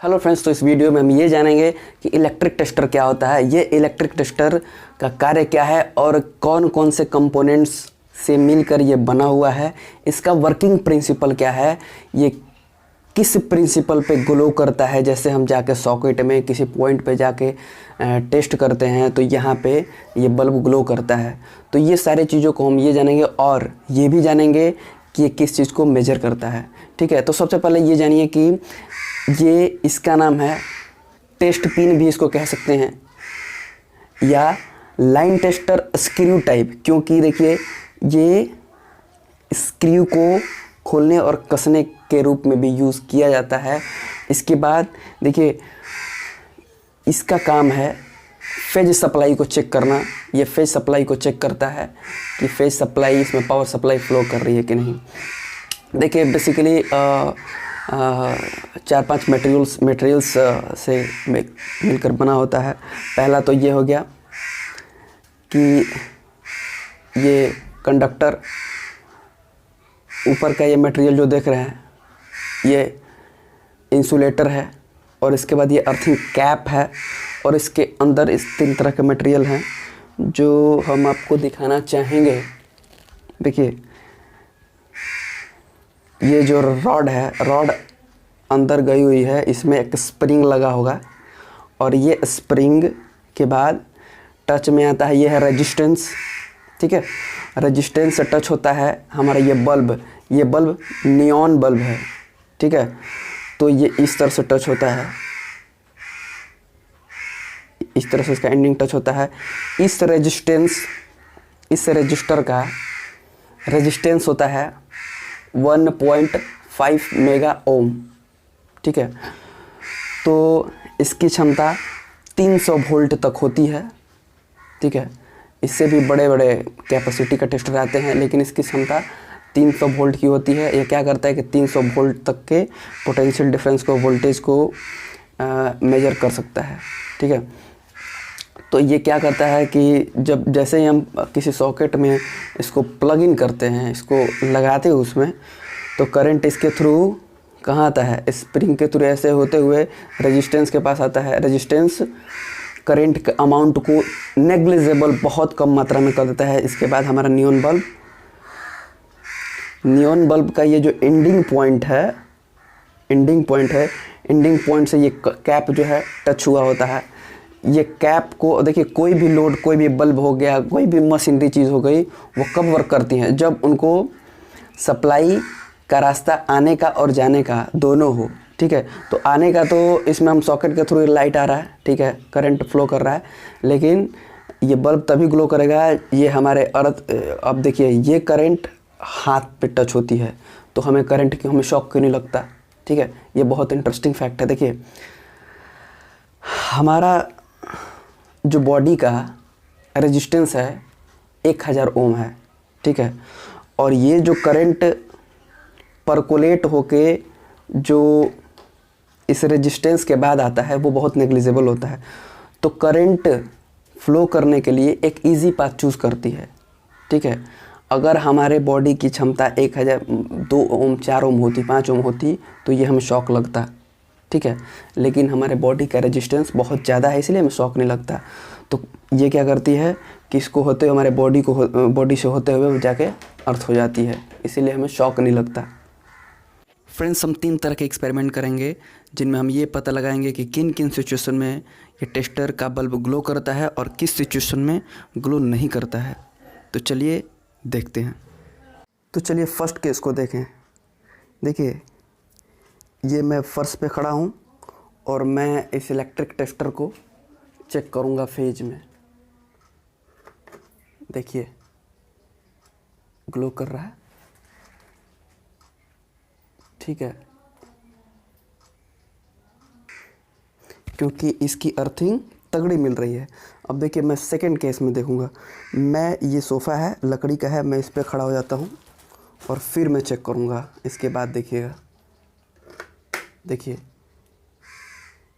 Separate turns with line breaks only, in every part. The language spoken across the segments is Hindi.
हेलो फ्रेंड्स, तो इस वीडियो में हम ये जानेंगे कि इलेक्ट्रिक टेस्टर क्या होता है, ये इलेक्ट्रिक टेस्टर का कार्य क्या है और कौन कौन से कंपोनेंट्स से मिलकर ये बना हुआ है, इसका वर्किंग प्रिंसिपल क्या है, ये किस प्रिंसिपल पे ग्लो करता है। जैसे हम जाके सॉकेट में किसी पॉइंट पे जाके टेस्ट करते हैं तो यहाँ पे ये बल्ब ग्लो करता है। तो ये सारी चीज़ों को हम ये जानेंगे और ये भी जानेंगे कि ये किस चीज़ को मेजर करता है। ठीक है, तो सबसे पहले ये जानिए कि ये इसका नाम है टेस्ट पिन भी इसको कह सकते हैं या लाइन टेस्टर स्क्रू टाइप, क्योंकि देखिए ये स्क्रू को खोलने और कसने के रूप में भी यूज़ किया जाता है। इसके बाद देखिए इसका काम है फेज सप्लाई को चेक करना। ये फेज सप्लाई को चेक करता है कि फेज सप्लाई, इसमें पावर सप्लाई फ्लो कर रही है कि नहीं। देखिए बेसिकली 4-5 मटेरियल्स से मिलकर बना होता है। पहला तो ये हो गया कि ये कंडक्टर, ऊपर का ये मटेरियल जो देख रहे हैं ये इंसुलेटर है, और इसके बाद ये अर्थिंग कैप है, और इसके अंदर इस 3 तरह के मटेरियल हैं जो हम आपको दिखाना चाहेंगे। देखिए ये जो रॉड है, रॉड अंदर गई हुई है, इसमें एक स्प्रिंग लगा होगा, और ये स्प्रिंग के बाद टच में आता है, ये है रेजिस्टेंस। ठीक है, रेजिस्टेंस से टच होता है हमारा ये बल्ब नियॉन बल्ब है। ठीक है, तो ये इस तरह से टच होता है, इस तरह से इसका एंडिंग टच होता है। इस रजिस्टर का रेजिस्टेंस होता है 1.5 मेगा ओम। ठीक है, तो इसकी क्षमता 300 वोल्ट तक होती है। ठीक है, इससे भी बड़े बड़े कैपेसिटी का टेस्टर आते हैं, लेकिन इसकी क्षमता 300 वोल्ट की होती है। ये क्या करता है कि 300 वोल्ट तक के पोटेंशियल डिफरेंस को, वोल्टेज को मेजर कर सकता है। ठीक है, तो ये क्या करता है कि जैसे ही हम किसी सॉकेट में इसको प्लग इन करते हैं, इसको लगाते हैं उसमें, तो करंट इसके थ्रू कहाँ आता है, स्प्रिंग के थ्रू ऐसे होते हुए रेजिस्टेंस के पास आता है। रेजिस्टेंस करंट के अमाउंट को नेग्लिजिबल, बहुत कम मात्रा में कर देता है। इसके बाद हमारा नियॉन बल्ब का ये जो एंडिंग पॉइंट से ये कैप जो है टच हुआ होता है। ये कैप को देखिए, कोई भी लोड, कोई भी बल्ब हो गया, कोई भी मशीनरी चीज़ हो गई, वो कब वर्क करती हैं, जब उनको सप्लाई का रास्ता आने का और जाने का दोनों हो। ठीक है, तो आने का तो इसमें हम सॉकेट के थ्रू लाइट आ रहा है, ठीक है, करंट फ्लो कर रहा है, लेकिन ये बल्ब तभी ग्लो करेगा ये हमारे अब देखिए ये करंट हाथ पे टच होती है तो हमें शॉक क्यों नहीं लगता। ठीक है, ये बहुत इंटरेस्टिंग फैक्ट है। देखिए हमारा जो बॉडी का रेजिस्टेंस है 1000 ओम है। ठीक है, और ये जो करंट परकोलेट होके जो इस रेजिस्टेंस के बाद आता है वो बहुत नेग्लिजिबल होता है। तो करंट फ्लो करने के लिए एक इजी पाथ चूज़ करती है। ठीक है, अगर हमारे बॉडी की क्षमता 1000, 2 ओम, 4 ओम होती, 5 ओम होती तो ये हमें शॉक लगता। ठीक है, लेकिन हमारे बॉडी का रेजिस्टेंस बहुत ज़्यादा है, इसलिए हमें शॉक नहीं लगता। तो ये क्या करती है कि इसको होते हुए हमारे बॉडी से होते हुए जाके अर्थ हो जाती है, इसीलिए हमें शॉक नहीं लगता। फ्रेंड्स, हम 3 तरह के एक्सपेरिमेंट करेंगे जिनमें हम ये पता लगाएंगे कि किन किन सिचुएशन में ये टेस्टर का बल्ब ग्लो करता है और किस सिचुएशन में ग्लो नहीं करता है। तो चलिए देखते हैं। तो चलिए फर्स्ट केस को देखें। देखिए ये मैं फर्श पे खड़ा हूँ और मैं इस इलेक्ट्रिक टेस्टर को चेक करूँगा फेज में। देखिए ग्लो कर रहा है। ठीक है, क्योंकि इसकी अर्थिंग तगड़ी मिल रही है। अब देखिए मैं सेकंड केस में देखूंगा। मैं ये सोफ़ा है, लकड़ी का है, मैं इस पे खड़ा हो जाता हूँ और फिर मैं चेक करूँगा। इसके बाद देखिएगा, देखिए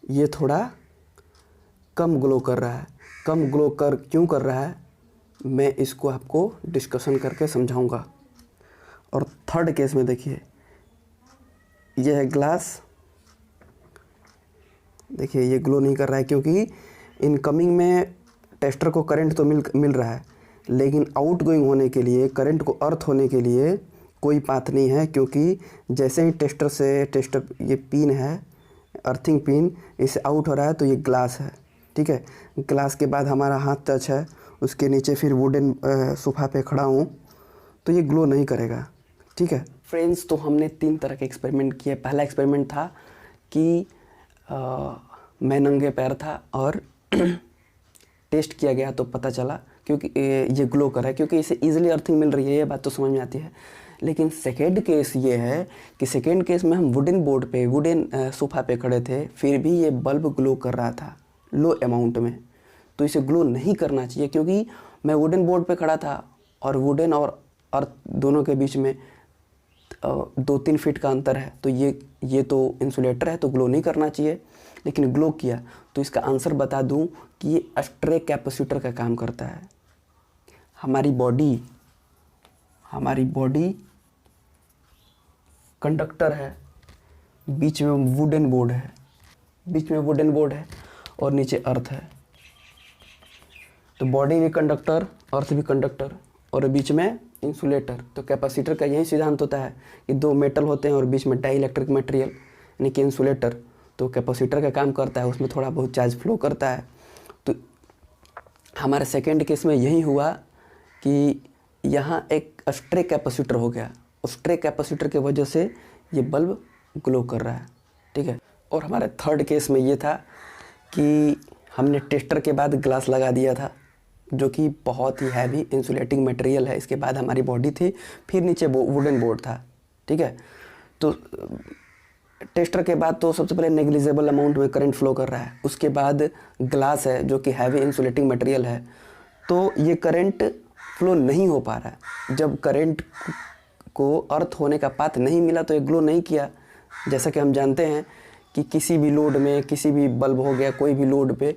ये थोड़ा कम ग्लो कर रहा है। कम ग्लो क्यों कर रहा है, मैं इसको आपको डिस्कशन करके समझाऊंगा। और थर्ड केस में देखिए, ये है ग्लास, देखिए ये ग्लो नहीं कर रहा है क्योंकि इनकमिंग में टेस्टर को करंट तो मिल रहा है, लेकिन आउटगोइंग होने के लिए, करंट को अर्थ होने के लिए कोई पाथ नहीं है, क्योंकि जैसे ही टेस्टर ये पिन है, अर्थिंग पिन, इससे आउट हो रहा है तो ये ग्लास है, ठीक है। ग्लास के बाद हमारा हाथ टच है, उसके नीचे फिर वुडन सोफा पे खड़ा हूँ, तो ये ग्लो नहीं करेगा, ठीक है। फ्रेंड्स, तो हमने 3 तरह के एक्सपेरिमेंट किए। पहला एक्सपेरिमेंट था कि मैं नंगे पैर था और टेस्ट किया गया तो पता चला क्योंकि ये ग्लो कर रहा है, क्योंकि इसे ईजिली अर्थिंग मिल रही है, ये बात तो समझ में आती है। लेकिन सेकेंड केस ये है कि सेकेंड केस में हम वुडन बोर्ड पे, वुडन सोफा पे खड़े थे, फिर भी ये बल्ब ग्लो कर रहा था लो अमाउंट में, तो इसे ग्लो नहीं करना चाहिए, क्योंकि मैं वुडन बोर्ड पे खड़ा था और वुडन और अर्थ दोनों के बीच में 2-3 फीट का अंतर है, तो ये तो इंसुलेटर है, तो ग्लो नहीं करना चाहिए, लेकिन ग्लो किया। तो इसका आंसर बता दूं कि ये स्ट्रे कैपेसिटर का काम करता है। हमारी बॉडी कंडक्टर है, बीच में वुडन बोर्ड है और नीचे अर्थ है। तो बॉडी भी कंडक्टर, अर्थ भी कंडक्टर और बीच में इंसुलेटर। तो कैपेसिटर का यही सिद्धांत होता है कि 2 मेटल होते हैं और बीच में डाई इलेक्ट्रिक मटेरियल यानी कि इंसुलेटर। तो कैपेसिटर का काम करता है, उसमें थोड़ा बहुत चार्ज फ्लो करता है। तो हमारे सेकेंड केस में यही हुआ कि यहाँ एक स्ट्रे कैपेसिटर हो गया, स्ट्रे कैपेसिटर की वजह से ये बल्ब ग्लो कर रहा है, ठीक है। और हमारे थर्ड केस में ये था कि हमने टेस्टर के बाद ग्लास लगा दिया था, जो कि बहुत ही हैवी इंसुलेटिंग मटेरियल है। इसके बाद हमारी बॉडी थी, फिर नीचे वुडन बोर्ड था, ठीक है। तो टेस्टर के बाद तो सबसे पहले नेग्लिजिबल अमाउंट में करंट फ्लो कर रहा है, उसके बाद ग्लास है जो कि हैवी इंसुलेटिंग मटेरियल है, तो ये करंट फ्लो नहीं हो पा रहा है। जब करंट को अर्थ होने का पाथ नहीं मिला तो ये ग्लो नहीं किया। जैसा कि हम जानते हैं कि किसी भी लोड में, किसी भी बल्ब हो गया, कोई भी लोड पे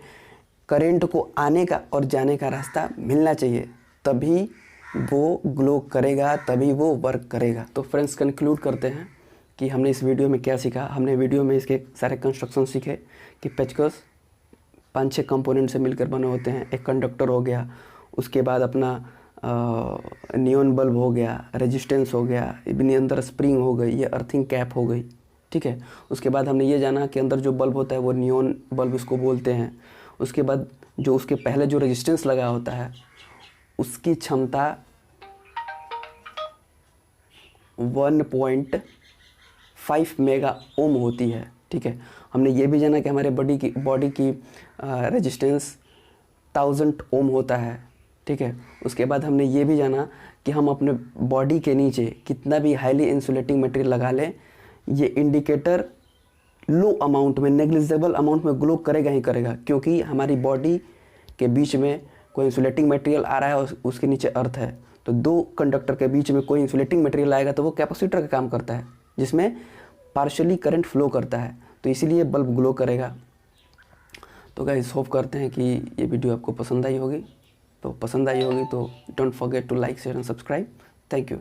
करंट को आने का और जाने का रास्ता मिलना चाहिए, तभी वो ग्लो करेगा, तभी वो वर्क करेगा। तो फ्रेंड्स, कंक्लूड करते हैं कि हमने इस वीडियो में क्या सीखा। हमने वीडियो में इसके सारे कंस्ट्रक्शन सीखे कि पेचकस 5-6 कंपोनेंट से मिलकर बने होते हैं। एक कंडक्टर हो गया, उसके बाद अपना नियॉन बल्ब हो गया, रेजिस्टेंस हो गया, इतनी अंदर स्प्रिंग हो गई, ये अर्थिंग कैप हो गई, ठीक है। उसके बाद हमने ये जाना कि अंदर जो बल्ब होता है वो नियॉन बल्ब इसको बोलते हैं। उसके बाद जो उसके पहले जो रेजिस्टेंस लगा होता है उसकी क्षमता 1.5 मेगा ओम होती है, ठीक है। हमने ये भी जाना कि हमारे बॉडी की रेजिस्टेंस 1000 ओम होता है, ठीक है। उसके बाद हमने ये भी जाना कि हम अपने बॉडी के नीचे कितना भी हाईली इंसुलेटिंग मटेरियल लगा लें, ये इंडिकेटर लो अमाउंट में, नेग्लिजिबल अमाउंट में ग्लो करेगा ही करेगा, क्योंकि हमारी बॉडी के बीच में कोई इंसुलेटिंग मटेरियल आ रहा है और उसके नीचे अर्थ है। तो 2 कंडक्टर के बीच में कोई इंसुलेटिंग मटेरियल आएगा तो वो कैपेसिटर का काम करता है, जिसमें पार्शियली करंट फ्लो करता है, तो इसीलिए बल्ब ग्लो करेगा। तो गाइस, होप करते हैं कि ये वीडियो आपको पसंद आई होगी। तो पसंद आई होगी तो don't forget to like, share and subscribe. Thank you.